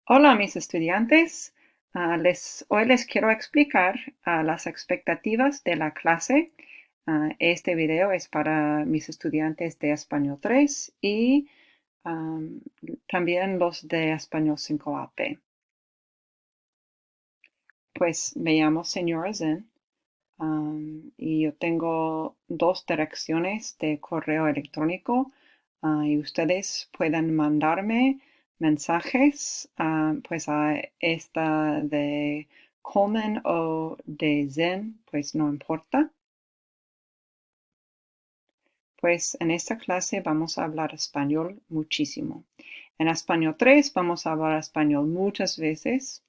Hola, mis estudiantes. Hoy les quiero explicar las expectativas de la clase. Este video es para mis estudiantes de Español 3 y también los de Español 5AP. Pues me llamo señora Zen y yo tengo dos direcciones de correo electrónico y ustedes pueden mandarme mensajes pues a esta de Coleman o de Zen, pues no importa. Pues en esta clase vamos a hablar español muchísimo. En Español 3 vamos a hablar español muchas veces.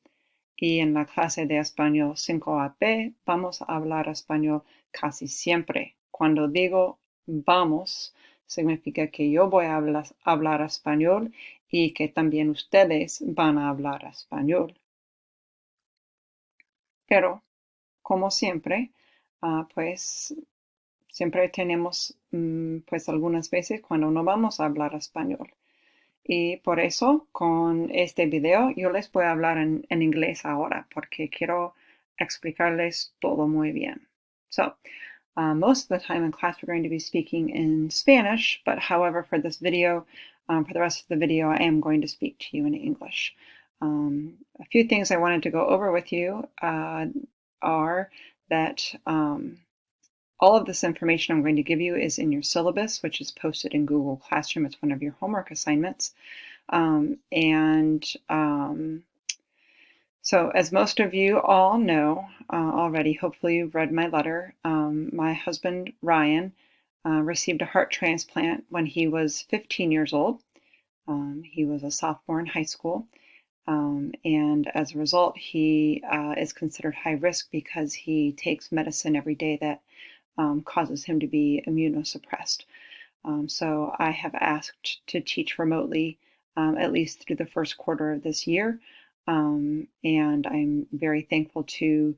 Y en la clase de español 5AP vamos a hablar español casi siempre. Cuando digo vamos, significa que yo voy a hablar español y que también ustedes van a hablar español. Pero, como siempre, pues siempre tenemos pues algunas veces cuando no vamos a hablar español. Y por eso, con este video, yo les voy a hablar en inglés ahora, porque quiero explicarles todo muy bien. So, most of the time in class, we're going to be speaking in Spanish, but however, for this video, for the rest of the video, I am going to speak to you in English. A few things I wanted to go over with you are that all of this information I'm going to give you is in your syllabus, which is posted in Google Classroom. It's one of your homework assignments. So as most of you all know already, hopefully you've read my letter, my husband, Ryan, received a heart transplant when he was 15 years old. He was a sophomore in high school. And as a result, he is considered high risk because he takes medicine every day that causes him to be immunosuppressed. So I have asked to teach remotely at least through the first quarter of this year. And I'm very thankful to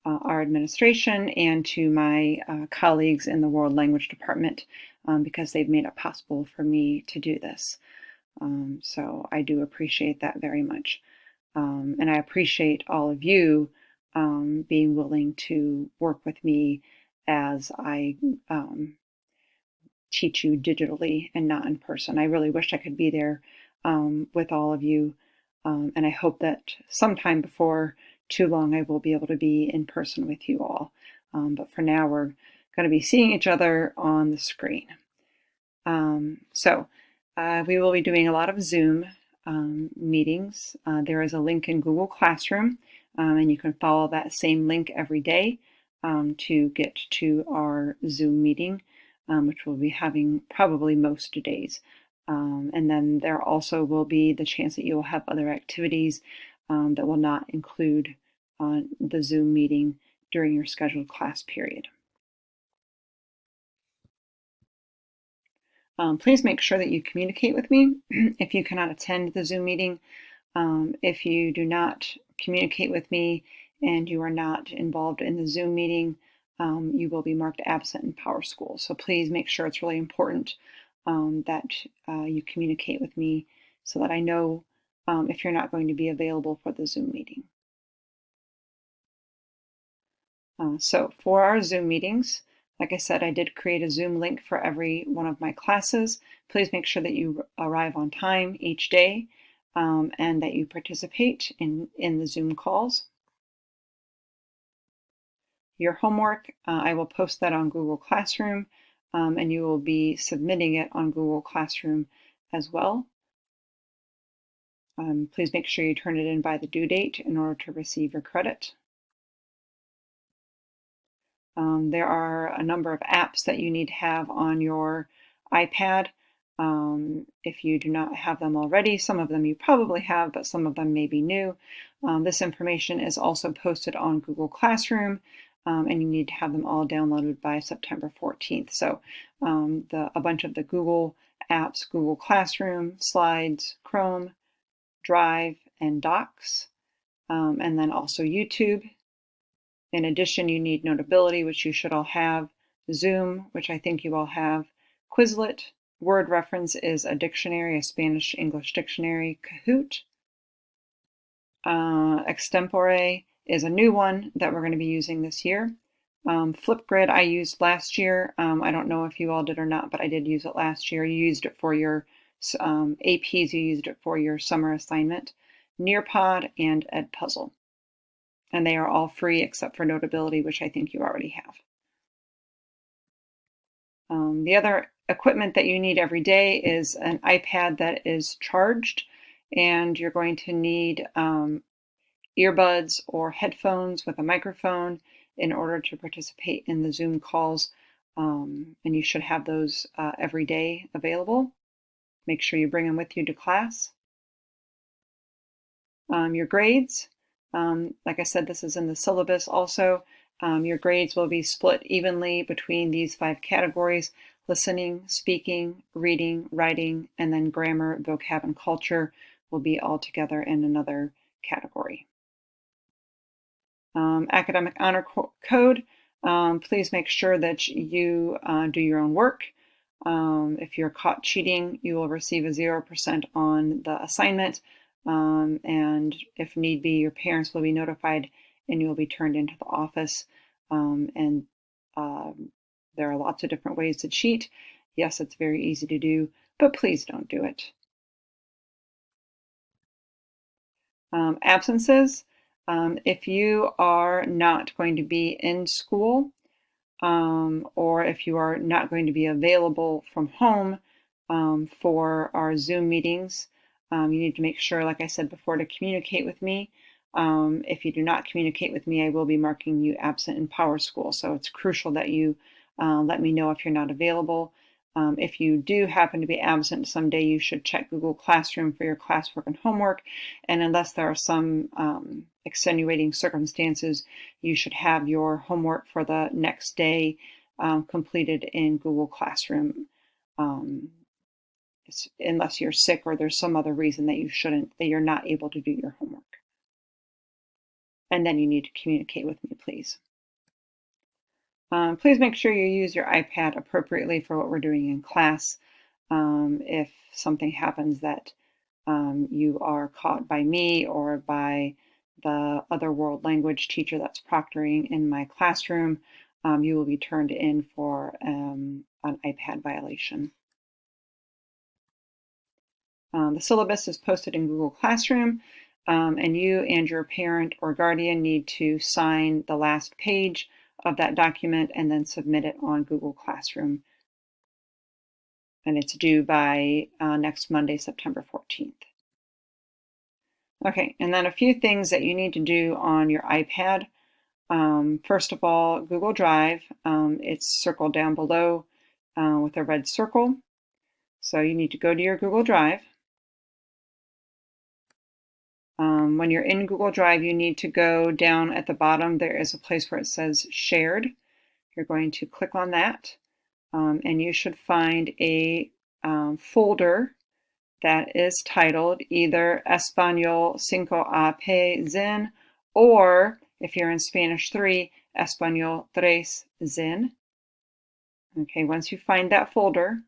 our administration and to my colleagues in the World Language Department because they've made it possible for me to do this. So I do appreciate that very much. And I appreciate all of you being willing to work with me as I teach you digitally and not in person. I really wish I could be there with all of you. And I hope that sometime before too long, I will be able to be in person with you all. But for now, we're going to be seeing each other on the screen. So we will be doing a lot of Zoom meetings. There is a link in Google Classroom, and you can follow that same link every day to get to our Zoom meeting, which we'll be having probably most days. And then there also will be the chance that you will have other activities that will not include the Zoom meeting during your scheduled class period. Please make sure that you communicate with me if you cannot attend the Zoom meeting. If you do not communicate with me and you are not involved in the Zoom meeting, you will be marked absent in PowerSchool. So please make sure it's really important that you communicate with me so that I know if you're not going to be available for the Zoom meeting. So for our Zoom meetings, like I said, I did create a Zoom link for every one of my classes. Please make sure that you arrive on time each day and that you participate in the Zoom calls. Your homework, I will post that on Google Classroom and you will be submitting it on Google Classroom as well. Please make sure you turn it in by the due date in order to receive your credit. There are a number of apps that you need to have on your iPad. If you do not have them already, some of them you probably have, but some of them may be new. This information is also posted on Google Classroom, and you need to have them all downloaded by September 14th. So a bunch of the Google apps, Google Classroom, Slides, Chrome, Drive, and Docs, and then also YouTube. In addition, you need Notability, which you should all have, Zoom, which I think you all have, Quizlet, Word Reference is a dictionary, a Spanish-English dictionary, Kahoot, Extempore is a new one that we're going to be using this year. Flipgrid I used last year. I don't know if you all did or not, but I did use it last year. You used it for your APs, you used it for your summer assignment. Nearpod and Edpuzzle. And they are all free except for Notability, which I think you already have. The other equipment that you need every day is an iPad that is charged, and you're going to need earbuds or headphones with a microphone in order to participate in the Zoom calls, and you should have those every day available. Make sure you bring them with you to class. Your grades, like I said, this is in the syllabus also. Your grades will be split evenly between these 5 categories: listening, speaking, reading, writing, and then grammar, vocab, and culture will be all together in another category. Academic honor code, please make sure that you do your own work. If you're caught cheating, you will receive a 0% on the assignment, and if need be, your parents will be notified and you will be turned into the office. And there are lots of different ways to cheat. Yes, it's very easy to do, but please don't do it. Absences. If you are not going to be in school, or if you are not going to be available from home for our Zoom meetings, you need to make sure, like I said before, to communicate with me. If you do not communicate with me, I will be marking you absent in PowerSchool. So it's crucial that you let me know if you're not available. If you do happen to be absent someday, you should check Google Classroom for your classwork and homework. And unless there are some extenuating circumstances, you should have your homework for the next day completed in Google Classroom, unless you're sick or there's some other reason that you're not able to do your homework. And then you need to communicate with me, please. Please make sure you use your iPad appropriately for what we're doing in class. If something happens that you are caught by me or by the other world language teacher that's proctoring in my classroom, you will be turned in for an iPad violation. The syllabus is posted in Google Classroom, and you and your parent or guardian need to sign the last page of that document and then submit it on Google Classroom. And it's due by next Monday, September 14th. Okay, and then a few things that you need to do on your iPad. First of all, Google Drive, it's circled down below with a red circle. So you need to go to your Google Drive. When you're in Google Drive, you need to go down at the bottom. There is a place where it says Shared. You're going to click on that, and you should find a folder that is titled either Español 5AP Zen, or if you're in Spanish 3, Español 3 Zen. Okay, once you find that folder,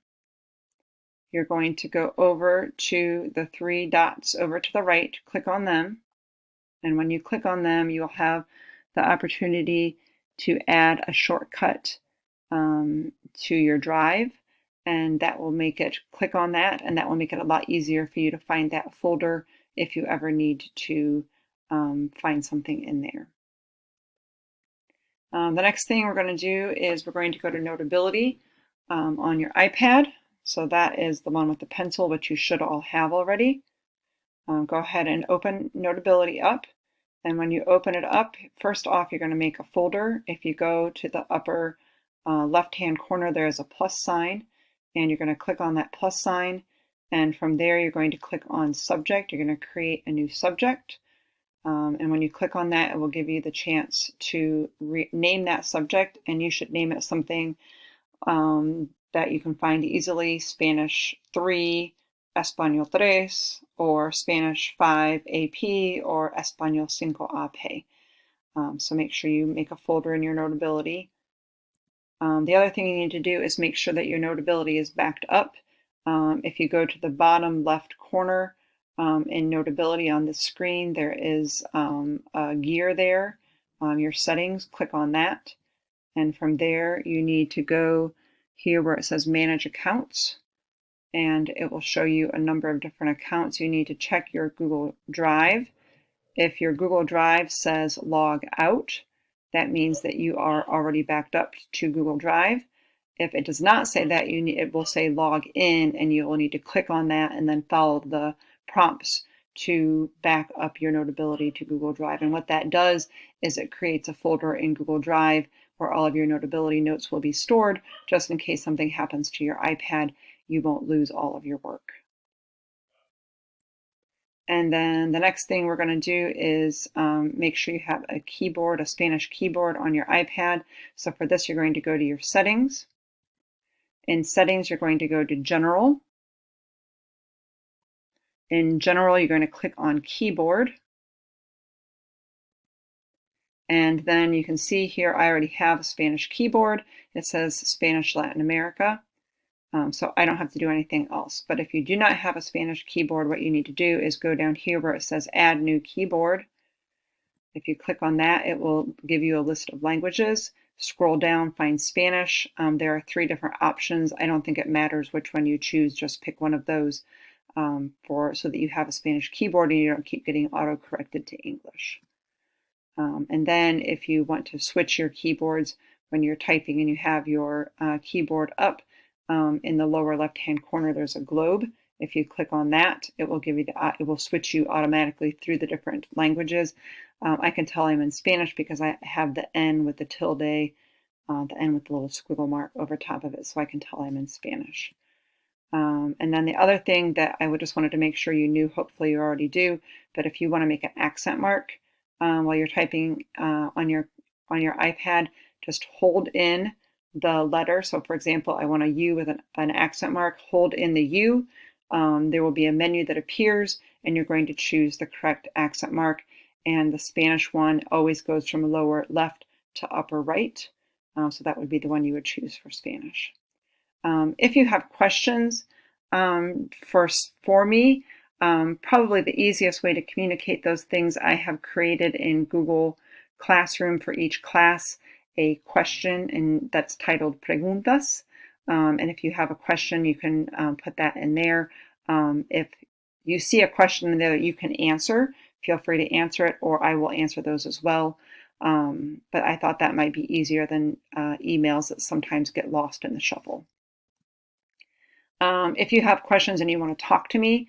you're going to go over to the 3 dots over to the right, click on them, and when you click on them, you'll have the opportunity to add a shortcut to your drive, and that will make it, click on that, and that will make it a lot easier for you to find that folder if you ever need to find something in there. The next thing we're going to do is we're going to go to Notability on your iPad. So that is the one with the pencil, which you should all have already. Go ahead and open Notability up. And when you open it up, first off, you're going to make a folder. If you go to the upper left-hand corner, there is a plus sign, and you're going to click on that plus sign. And from there, you're going to click on Subject. You're going to create a new subject. And when you click on that, it will give you the chance to name that subject, and you should name it something that you can find easily: Spanish 3, Español 3, or Spanish 5 AP, or Español 5 AP. So make sure you make a folder in your Notability. The other thing you need to do is make sure that your Notability is backed up. If you go to the bottom left corner In Notability on the screen, there is a gear there, your settings, click on that. And from there, you need to go here where it says Manage Accounts, and it will show you a number of different accounts. You need to check your Google Drive. If your Google Drive says Log Out, that means that you are already backed up to Google Drive. If it does not say that, it will say Log In, and you will need to click on that and then follow the prompts to back up your Notability to Google Drive. And what that does is it creates a folder in Google Drive where all of your Notability notes will be stored, just in case something happens to your iPad, you won't lose all of your work. And then the next thing we're going to do is make sure you have a keyboard, a Spanish keyboard on your iPad. So for this, you're going to go to your settings. In settings, you're going to go to General. In General, you're going to click on Keyboard. And then you can see here, I already have a Spanish keyboard. It says Spanish Latin America. So I don't have to do anything else. But if you do not have a Spanish keyboard, what you need to do is go down here where it says Add New Keyboard. If you click on that, it will give you a list of languages. Scroll down, find Spanish. There are 3 different options. I don't think it matters which one you choose. Just pick one of those so that you have a Spanish keyboard and you don't keep getting auto-corrected to English. And then if you want to switch your keyboards when you're typing and you have your keyboard up, in the lower left-hand corner, there's a globe. If you click on that, it will give you it will switch you automatically through the different languages. I can tell I'm in Spanish because I have the N with the tilde, the N with the little squiggle mark over top of it, so I can tell I'm in Spanish. And then the other thing that I just wanted to make sure you knew, hopefully you already do, but if you want to make an accent mark while you're typing on your iPad, just hold in the letter. So for example, I want a U with an accent mark, hold in the U. There will be a menu that appears and you're going to choose the correct accent mark. And the Spanish one always goes from lower left to upper right. So that would be the one you would choose for Spanish. If you have questions for me, probably the easiest way to communicate those things, I have created in Google Classroom for each class a question, and that's titled Preguntas. And if you have a question, you can put that in there. If you see a question in there that you can answer, feel free to answer it, or I will answer those as well. But I thought that might be easier than emails that sometimes get lost in the shuffle. If you have questions and you want to talk to me,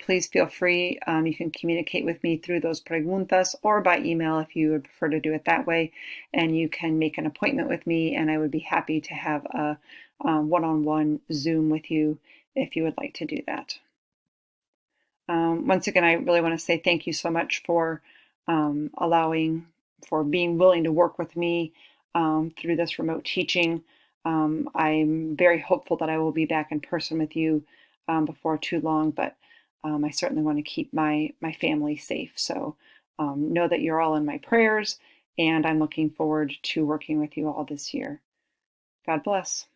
please feel free. You can communicate with me through those preguntas or by email if you would prefer to do it that way. And you can make an appointment with me, and I would be happy to have a one-on-one Zoom with you if you would like to do that. Once again, I really want to say thank you so much for being willing to work with me through this remote teaching. I'm very hopeful that I will be back in person with you before too long, but I certainly want to keep my family safe. So know that you're all in my prayers, and I'm looking forward to working with you all this year. God bless.